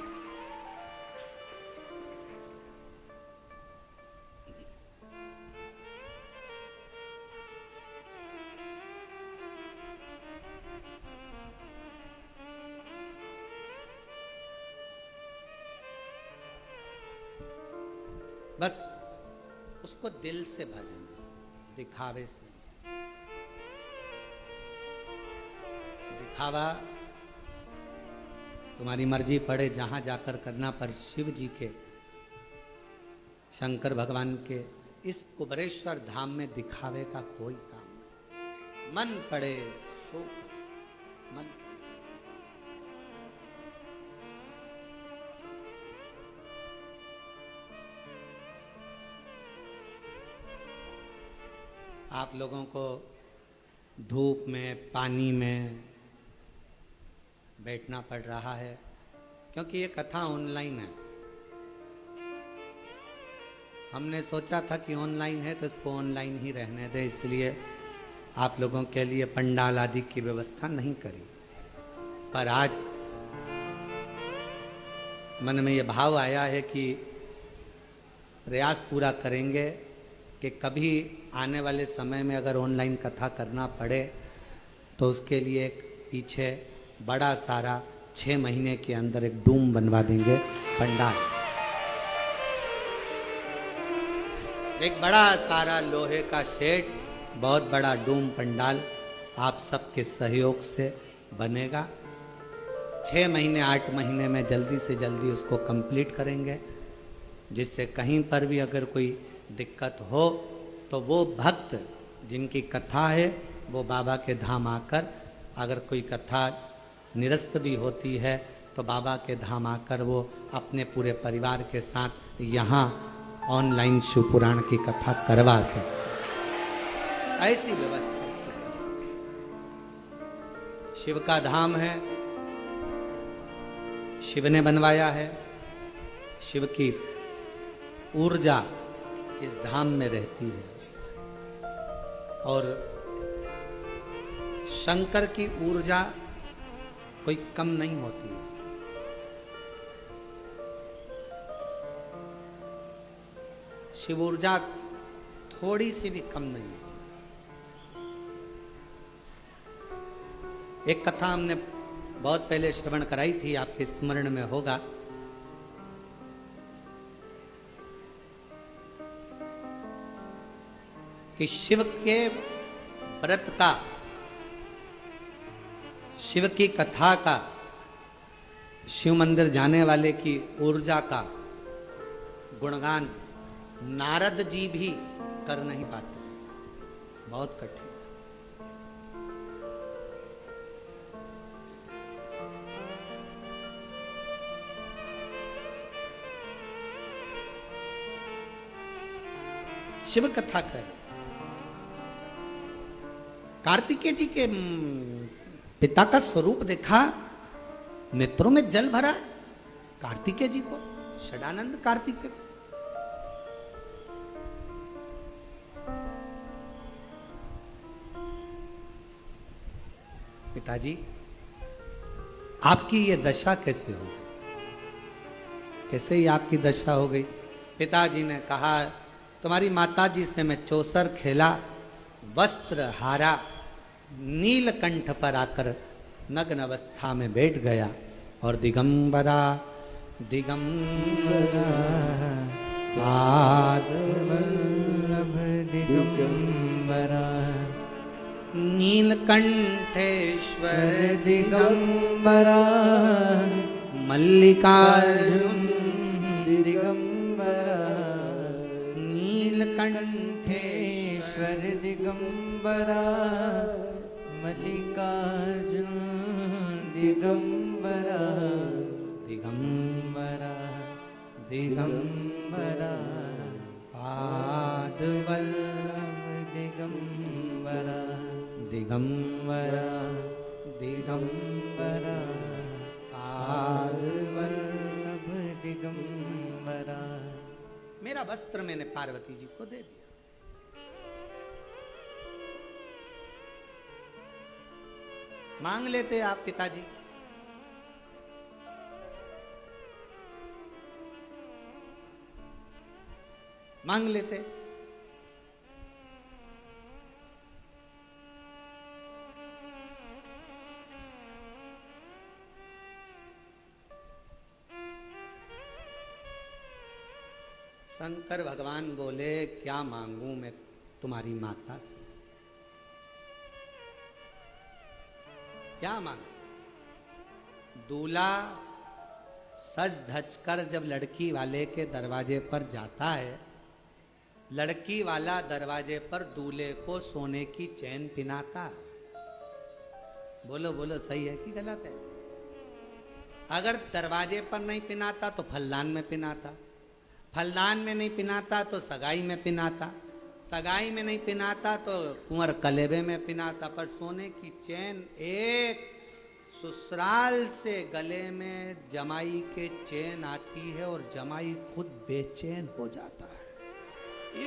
Speaker 1: बस उसको दिल से भजना, दिखावे से। दिखावा तुम्हारी मर्जी पड़े जहां जाकर करना, पर शिव जी के, शंकर भगवान के इस कुबेरेश्वर धाम में दिखावे का कोई काम नहीं। मन पड़े सो मन। आप लोगों को धूप में, पानी में बैठना पड़ रहा है, क्योंकि ये कथा ऑनलाइन है। हमने सोचा था कि ऑनलाइन है तो इसको ऑनलाइन ही रहने दे, इसलिए आप लोगों के लिए पंडाल आदि की व्यवस्था नहीं करी। पर आज मन में ये भाव आया है कि प्रयास पूरा करेंगे कि कभी आने वाले समय में अगर ऑनलाइन कथा करना पड़े तो उसके लिए एक पीछे बड़ा सारा 6 महीने के अंदर एक डूम बनवा देंगे पंडाल। एक बड़ा सारा लोहे का शेड, बहुत बड़ा डूम पंडाल आप सबके सहयोग से बनेगा। 6 महीने 8 महीने में जल्दी से जल्दी उसको कंप्लीट करेंगे, जिससे कहीं पर भी अगर कोई दिक्कत हो तो वो भक्त जिनकी कथा है वो बाबा के धाम आकर, अगर कोई कथा निरस्त भी होती है तो बाबा के धाम आकर वो अपने पूरे परिवार के साथ यहाँ ऑनलाइन शिव पुराण की कथा करवा सकते। ऐसी व्यवस्था उसको शिव का धाम है, शिव ने बनवाया है, शिव की ऊर्जा इस धाम में रहती है और शंकर की ऊर्जा कोई कम नहीं होती है। शिव ऊर्जा थोड़ी सी भी कम नहीं होती। एक कथा हमने बहुत पहले श्रवण कराई थी, आपके स्मरण में होगा। कि शिव के व्रत का, शिव की कथा का, शिव मंदिर जाने वाले की ऊर्जा का गुणगान नारद जी भी कर नहीं पाते, बहुत कठिन। शिव कथा करें। कार्तिकेय जी के पिता का स्वरूप देखा, नेत्रों में जल भरा कार्तिकेय जी को, षडानंद कार्तिकेय। पिताजी आपकी ये दशा कैसे हो गई, कैसे ही आपकी दशा हो गई? पिताजी ने कहा, तुम्हारी माताजी से मैं चौसर खेला, वस्त्र हारा, नीलकंठ पर आकर नग्न अवस्था में बैठ गया और दिगंबरा दिगंबरा पाद वल्लभ दिगंबरा, नीलकंठेश्वर दिगंबरा, मल्लिकार्जुन दिगंबरा, नीलकंठेश्वर दिगंबरा, मल्लिकार्जुन दिगंबरा, दिगंबरा दिगंबरा पाद वल्लभ दिगंबरा, दिगंबरा दिगंबरा पाद वल्लभ दिगंबरा। मेरा वस्त्र मैंने पार्वती जी को दे दिया। मांग लेते आप पिताजी, मांग लेते। शंकर भगवान बोले, क्या मांगू मैं तुम्हारी माता से, क्या मांग? दूल्हा सज धज कर जब लड़की वाले के दरवाजे पर जाता है, लड़की वाला दरवाजे पर दूल्हे को सोने की चैन पिनाता। बोलो बोलो, सही है कि गलत है? अगर दरवाजे पर नहीं पिनाता तो फलदान में पिनाता, फलदान में नहीं पिनाता तो सगाई में पिनाता, सगाई में नहीं पिनाता तो कुंवर कलेबे में पिनाता। पर सोने की चैन एक ससुराल से गले में जमाई के चैन आती है और जमाई खुद बेचैन हो जाता है।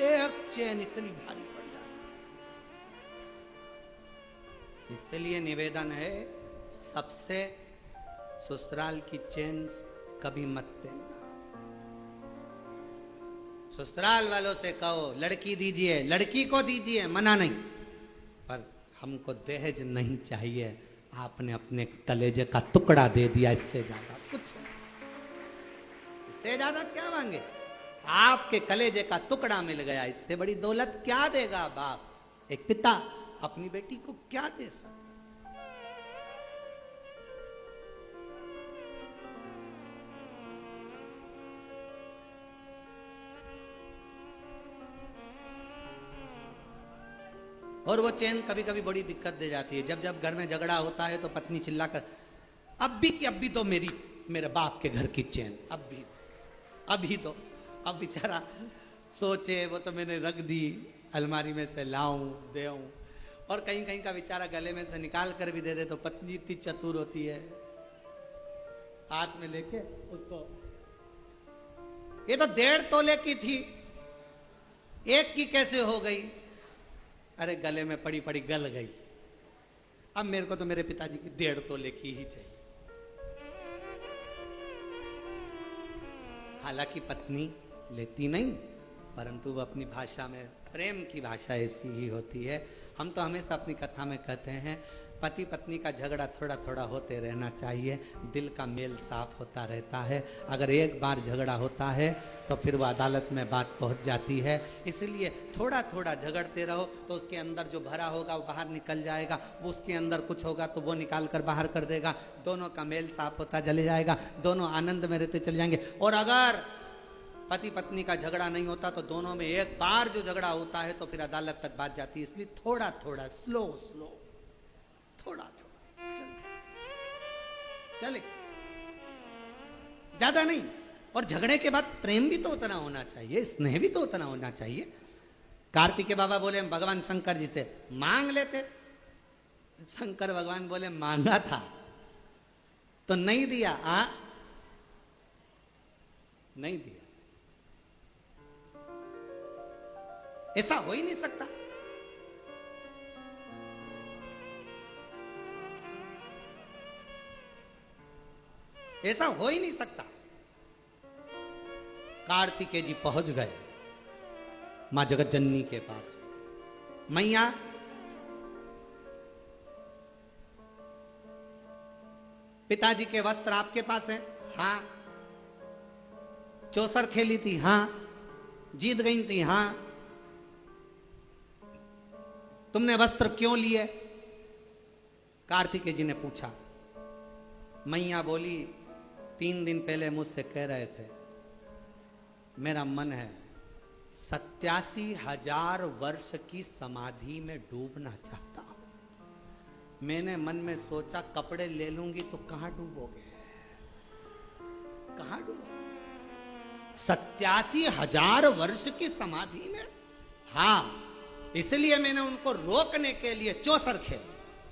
Speaker 1: एक चैन इतनी भारी पड़ जाती है। इसलिए निवेदन है सबसे, ससुराल की चैन कभी मत पहनना। ससुराल वालों से कहो लड़की दीजिए, लड़की को दीजिए, मना नहीं, पर हमको दहेज नहीं चाहिए। आपने अपने कलेजे का टुकड़ा दे दिया, इससे ज्यादा कुछ नहीं, इससे ज्यादा क्या मांगे? आपके कलेजे का टुकड़ा मिल गया, इससे बड़ी दौलत क्या देगा बाप। एक पिता अपनी बेटी को क्या दे सकता। और वो चैन कभी कभी बड़ी दिक्कत दे जाती है। जब जब घर में झगड़ा होता है तो पत्नी चिल्लाकर, अब भी तो मेरे बाप के घर की चैन, अभी तो, अब बेचारा सोचे, वो तो मैंने रख दी अलमारी में से, लाऊं दे आऊं। और कहीं कहीं का बेचारा गले में से निकाल कर भी दे दे तो पत्नी इतनी चतुर होती है, हाथ में लेके उसको, ये तो 1.5 तोले की थी, 1 की कैसे हो गई। अरे गले में पड़ी पड़ी गल गई, अब मेरे को तो मेरे पिताजी की 1.5 तोले की ही चाहिए। हालांकि पत्नी लेती नहीं, परंतु वो अपनी भाषा में, प्रेम की भाषा ऐसी ही होती है। हम तो हमेशा अपनी कथा में कहते हैं, पति पत्नी का झगड़ा थोड़ा थोड़ा होते रहना चाहिए, दिल का मेल साफ होता रहता है। अगर एक बार झगड़ा होता है तो फिर वो अदालत में बात पहुंच जाती है। इसलिए थोड़ा थोड़ा झगड़ते रहो तो उसके अंदर जो भरा होगा वो बाहर निकल जाएगा, वो उसके अंदर कुछ होगा तो वो निकाल कर बाहर कर देगा, दोनों का मेल साफ होता चले जाएगा, दोनों आनंद में रहते चले जाएंगे। और अगर पति पत्नी का झगड़ा नहीं होता तो दोनों में एक बार जो झगड़ा होता है तो फिर अदालत तक बात जाती है। इसलिए थोड़ा थोड़ा, स्लो स्लो, थोड़ा थोड़ा चले, ज्यादा नहीं। और झगड़े के बाद प्रेम भी तो उतना होना चाहिए, स्नेह भी तो उतना होना चाहिए। कार्तिकेय बाबा बोले भगवान शंकर जी से मांग लेते, शंकर भगवान बोले मांगा था तो नहीं दिया, नहीं दिया, ऐसा हो ही नहीं सकता। ऐसा हो ही नहीं सकता। कार्तिकेय जी पहुंच गए मां जगत जननी के पास। मैया पिताजी के वस्त्र आपके पास हैं? हाँ। चौसर खेली थी? हाँ। जीत गई थी? हाँ। तुमने वस्त्र क्यों लिए? कार्तिकेय जी ने पूछा। मैया बोली 3 दिन पहले मुझसे कह रहे थे, मेरा मन है 87,000 वर्ष की समाधि में डूबना चाहता हूं। मैंने मन में सोचा कपड़े ले लूंगी तो कहां डूबोगे, कहां डूबोगे 87,000 वर्ष की समाधि में। हाँ, इसलिए मैंने उनको रोकने के लिए चौसर खेल।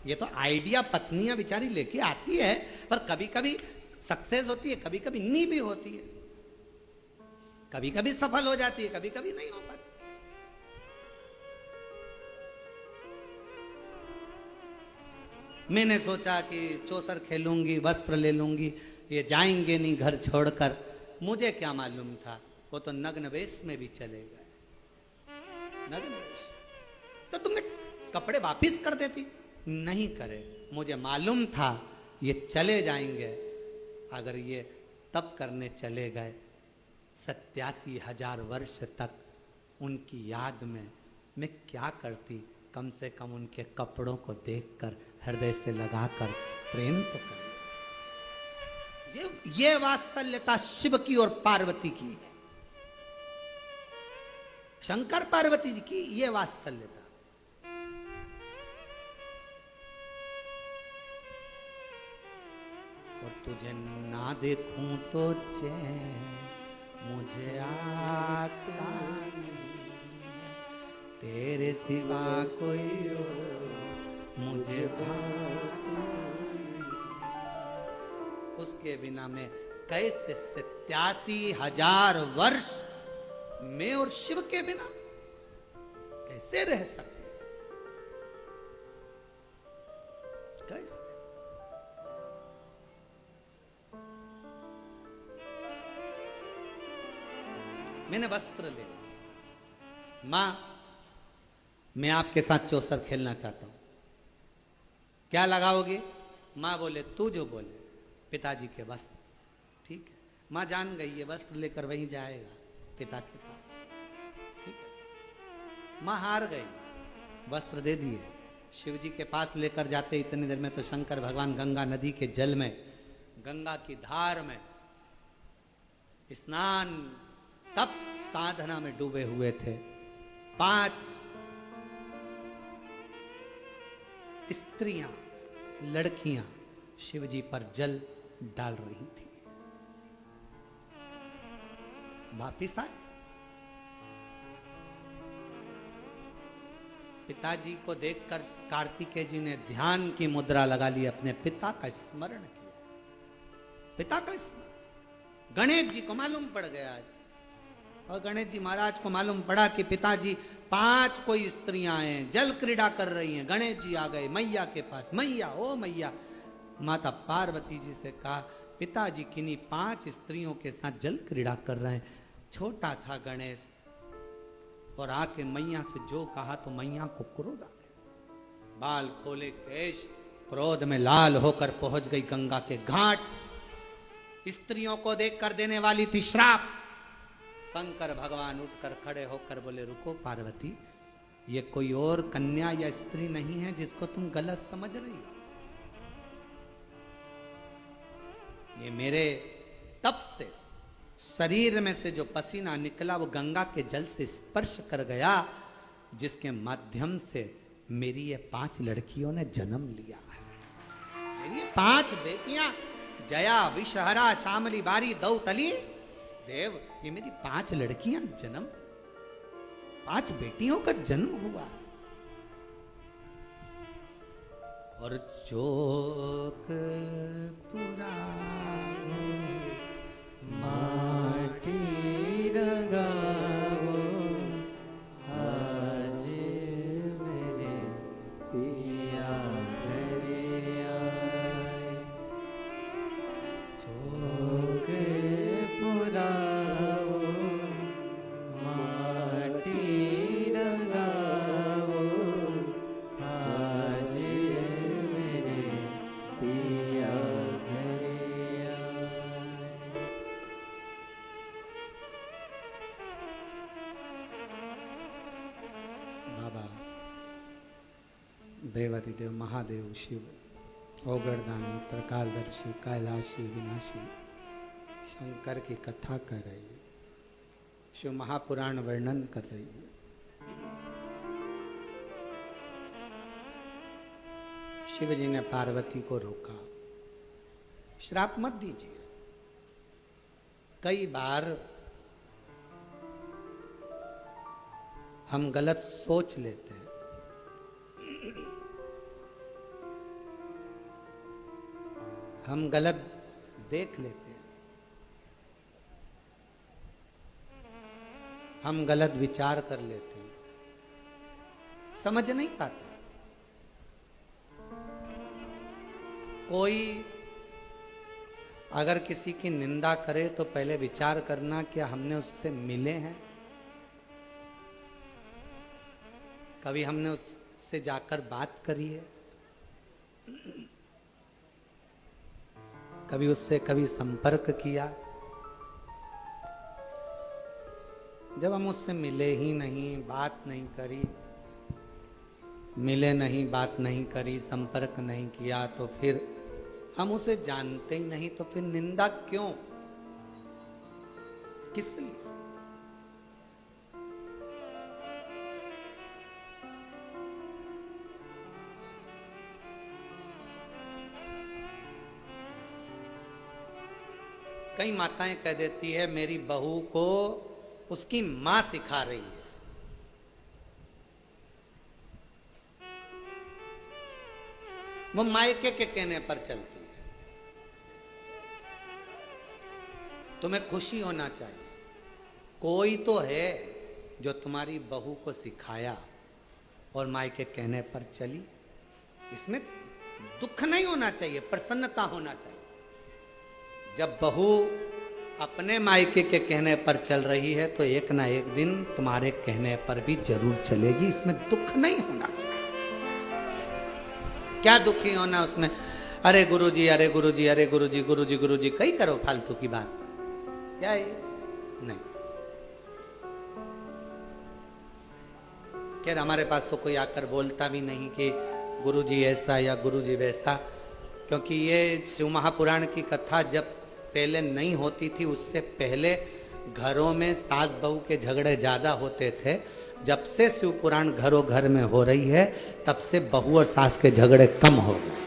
Speaker 1: ये तो आइडिया पत्नियां बेचारी लेके आती है, पर कभी कभी सक्सेस होती है, कभी कभी नहीं भी होती है, कभी कभी सफल हो जाती है, कभी कभी नहीं हो पाती। मैंने सोचा कि चौसर खेलूंगी, वस्त्र ले लूंगी, ये जाएंगे नहीं घर छोड़कर। मुझे क्या मालूम था वो तो नग्न वेश में भी चले गए, नग्न वेश। तो तुमने कपड़े वापिस कर देती? नहीं करे, मुझे मालूम था ये चले जाएंगे। अगर ये तप करने चले गए 87,000 वर्ष तक, उनकी याद में मैं क्या करती? कम से कम उनके कपड़ों को देखकर, हृदय से लगाकर प्रेम तो कर। ये वात्सल्यता शिव की और पार्वती की, शंकर पार्वती जी की ये वात्सल्यता। और तुझे ना देखूं तो चैन मुझे आता नहीं, तेरे सिवा कोई और मुझे भाता नहीं। उसके बिना मैं कैसे 87,000 वर्ष मैं और शिव के बिना कैसे रह सकते? कैसे? मैंने वस्त्र ले, मां मैं आपके साथ चौसर खेलना चाहता हूं, क्या लगाओगे? मां बोले तू जो बोले। पिताजी के वस्त्र, ठीक है। मां जान गई ये वस्त्र लेकर वहीं जाएगा पिता के पास। ठीक है, मां हार गई, वस्त्र दे दिए, शिव जी के पास लेकर जाते इतनी देर में तो शंकर भगवान गंगा नदी के जल में, गंगा की धार में स्नान तप साधना में डूबे हुए थे। 5 स्त्रियां, लड़कियां शिव जी पर जल डाल रही थी। वापिस आए, पिताजी को देखकर कार्तिकेय जी ने ध्यान की मुद्रा लगा ली, अपने पिता का स्मरण किया। पिता का स्मरण गणेश जी को मालूम पड़ गया, और गणेश जी महाराज को मालूम पड़ा कि पिताजी 5 कोई स्त्रियां हैं, जल क्रीड़ा कर रही हैं। गणेश जी आ गए मैया के पास, मैया ओ मैया। माता पार्वती जी से कहा, पिताजी किन्हीं 5 स्त्रियों के साथ जल क्रीड़ा कर रहे हैं। छोटा था गणेश, और आके मैया से जो कहा तो मैया को क्रोध आ गया। बाल खोले केश, क्रोध में लाल होकर पहुंच गई गंगा के घाट। स्त्रियों को देखकर देने वाली थी श्राप। शंकर भगवान उठकर खड़े होकर बोले, रुको पार्वती, ये कोई और कन्या या स्त्री नहीं है जिसको तुम गलत समझ रही हो। ये मेरे तप से शरीर में से जो पसीना निकला वो गंगा के जल से स्पर्श कर गया, जिसके माध्यम से मेरी ये 5 लड़कियों ने जन्म लिया है। मेरी 5 बेटियां, जया, विषहरा, शामली, बारी, दौतली, देव, ये मेरी 5 लड़कियां जन्म, 5 बेटियों का जन्म हुआ। और चोक पुरा
Speaker 2: माटी रंगावो, आज मेरे पिया घरे आए। चौक पुरावो, माटी रंगावो, आज मेरे पिया घरे आए।
Speaker 1: बाबा देवाधिदेव महादेव शिव, ओगरदानी, प्रकालदर्शी, कैलाशी, विनाशी शंकर की कथा कर रही है, शिव महापुराण वर्णन कर रही है। शिव जी ने पार्वती को रोका, श्राप मत दीजिए। कई बार हम गलत सोच लेते हैं, हम गलत देख लेते हैं, हम गलत विचार कर लेते हैं, समझ नहीं पाते। कोई अगर किसी की निंदा करे तो पहले विचार करना क्या हमने उससे मिले हैं, कभी हमने उससे जाकर बात करी है, कभी उससे कभी संपर्क किया। जब हम उससे मिले ही नहीं, बात नहीं करी, मिले नहीं, बात नहीं करी, संपर्क नहीं किया, तो फिर हम उसे जानते ही नहीं, तो फिर निंदा क्यों, किस लिए? कई माताएं कह देती है मेरी बहू को उसकी मां सिखा रही है। वो मायके के कहने पर चलती है। तुम्हें खुशी होना चाहिए, कोई तो है जो तुम्हारी बहू को सिखाया और मायके कहने पर चली। इसमें दुख नहीं होना चाहिए, प्रसन्नता होना चाहिए। जब बहू अपने मायके के कहने पर चल रही है तो एक ना एक दिन तुम्हारे कहने पर भी जरूर चलेगी, इसमें दुख नहीं होना चाहिए। क्या दुखी होना उसमें, अरे गुरुजी, अरे गुरुजी, अरे गुरुजी, गुरुजी, गुरुजी, कई करो फालतू की बात, क्या है? नहीं, खैर हमारे पास तो कोई आकर बोलता भी नहीं कि गुरुजी ऐसा या गुरुजी वैसा, क्योंकि ये शिव महापुराण की कथा जब पहले नहीं होती थी, उससे पहले घरों में सास बहू के झगड़े ज्यादा होते थे। जब से शिव पुराण घरों घर में हो रही है, तब से बहू और सास के झगड़े कम हो गए,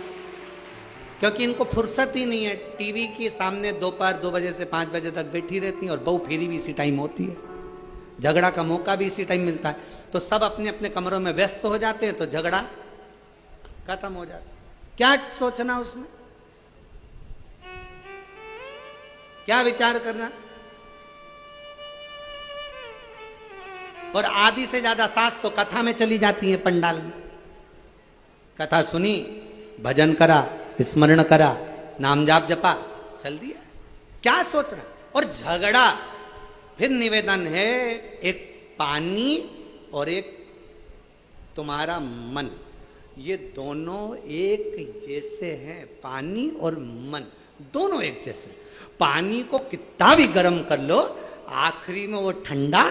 Speaker 1: क्योंकि इनको फुर्सत ही नहीं है। टीवी के सामने दोपहर 2 बजे से 5 बजे तक बैठी रहती हैं और बहू फिरी भी इसी टाइम होती है, झगड़ा का मौका भी इसी टाइम मिलता है। तो सब अपने अपने कमरों में व्यस्त हो जाते हैं, तो झगड़ा खत्म हो जाता है। क्या सोचना उसमें, क्या विचार करना। और आधी से ज्यादा सास तो कथा में चली जाती है, पंडाल में कथा सुनी, भजन करा, स्मरण करा, नाम जाप जपा, चल दिया, क्या सोचना। और झगड़ा, फिर निवेदन है, एक पानी और एक तुम्हारा मन, ये दोनों एक जैसे हैं। पानी और मन दोनों एक जैसे। पानी को कितना भी गर्म कर लो, आखिरी में वो ठंडा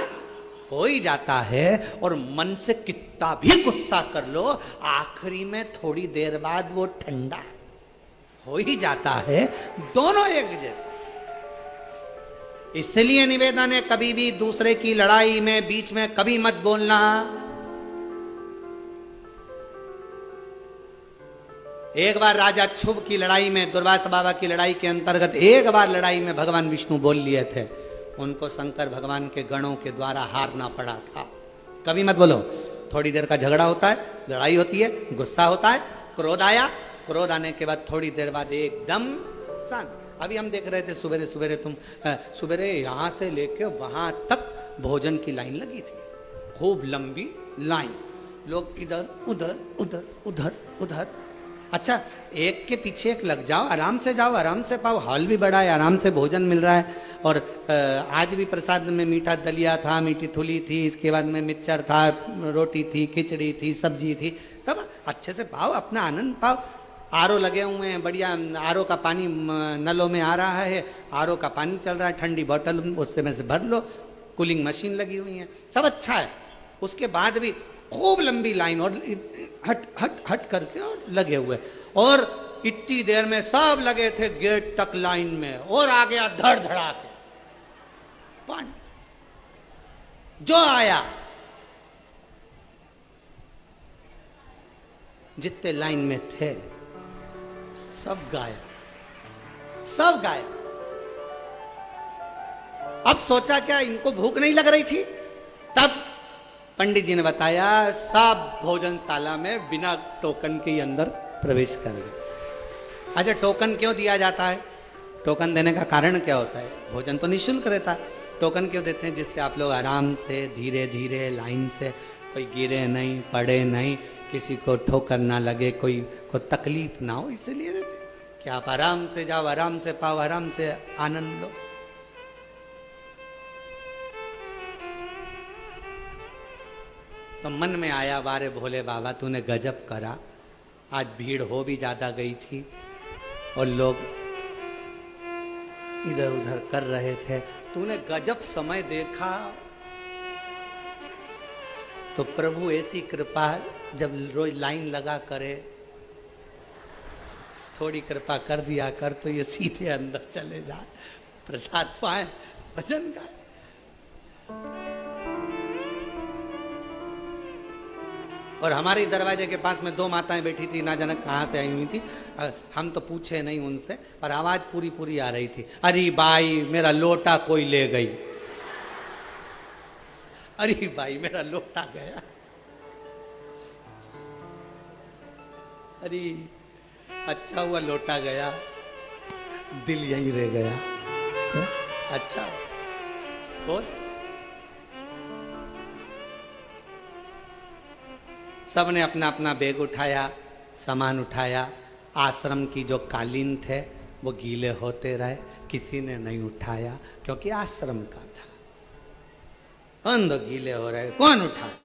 Speaker 1: हो ही जाता है। और मन से कितना भी गुस्सा कर लो, आखिरी में थोड़ी देर बाद वो ठंडा हो ही जाता है। दोनों एक जैसे। इसलिए निवेदन है, कभी भी दूसरे की लड़ाई में बीच में कभी मत बोलना। एक बार राजा क्षुभ की लड़ाई में, दुर्वासा बाबा की लड़ाई के अंतर्गत एक बार लड़ाई में भगवान विष्णु बोल लिए थे, उनको शंकर भगवान के गणों के द्वारा हारना पड़ा था। कभी मत बोलो। थोड़ी देर का झगड़ा होता है, लड़ाई होती है, गुस्सा होता है, क्रोध आया, क्रोध आने के बाद थोड़ी देर बाद एकदम शांत। अभी हम देख रहे थे सुबह सुबह यहां से लेके वहां तक भोजन की लाइन लगी थी, खूब लंबी लाइन, लोग इधर उधर उधर उधर उधर। अच्छा, एक के पीछे एक लग जाओ, आराम से जाओ, आराम से पाओ, हॉल भी बड़ा है, आराम से भोजन मिल रहा है। और आज भी प्रसाद में मीठा दलिया था, मीठी थुली थी, इसके बाद में मिक्सचर था, रोटी थी, खिचड़ी थी, सब्जी थी, सब अच्छे से पाओ, अपना आनंद पाओ। आरओ लगे हुए हैं, बढ़िया आरओ का पानी नलों में आ रहा है, आरओ का पानी चल रहा है, ठंडी बोतल उससे में से भर लो, कूलिंग मशीन लगी हुई है, सब अच्छा है। उसके बाद भी खूब लंबी लाइन और हट हट हट करके और लगे हुए, और इतनी देर में सब लगे थे गेट तक लाइन में, और आ गया धड़ धड़ा के पानी, जो आया जितने लाइन में थे सब गायब, सब गायब। अब सोचा क्या इनको भूख नहीं लग रही थी? तब पंडित जी ने बताया सब भोजनशाला में बिना टोकन के अंदर प्रवेश कर गए। अच्छा, टोकन क्यों दिया जाता है? टोकन देने का कारण क्या होता है? भोजन तो निःशुल्क रहता है, टोकन क्यों देते हैं? जिससे आप लोग आराम से धीरे धीरे लाइन से, कोई गिरे नहीं, पड़े नहीं, किसी को ठोकर ना लगे, कोई को तकलीफ ना हो, इसलिए देते कि आप आराम से जाओ, आराम से पाओ, आराम से आनंद लो। तो मन में आया, वारे भोले बाबा तूने गजब करा, आज भीड़ हो भी ज्यादा गई थी और लोग इधर उधर कर रहे थे, तूने गजब समय देखा। तो प्रभु ऐसी कृपा, जब रोज लाइन लगा करे, थोड़ी कृपा कर दिया कर तो ये सीधे अंदर चले जाए, प्रसाद पाए, भजन गाए। और हमारे दरवाजे के पास में 2 माताएं बैठी थी, ना जाने कहाँ से आई हुई थी, हम तो पूछे नहीं उनसे, पर आवाज पूरी पूरी आ रही थी, अरे भाई मेरा लोटा कोई ले गई, अरे भाई मेरा लोटा गया, अरे अच्छा हुआ लोटा गया, दिल यहीं रह गया। अच्छा, और सबने अपना अपना बैग उठाया, सामान उठाया, आश्रम की जो कालीन थे वो गीले होते रहे, किसी ने नहीं उठाया, क्योंकि आश्रम का था। कौन दो गीले हो रहे, कौन उठाए?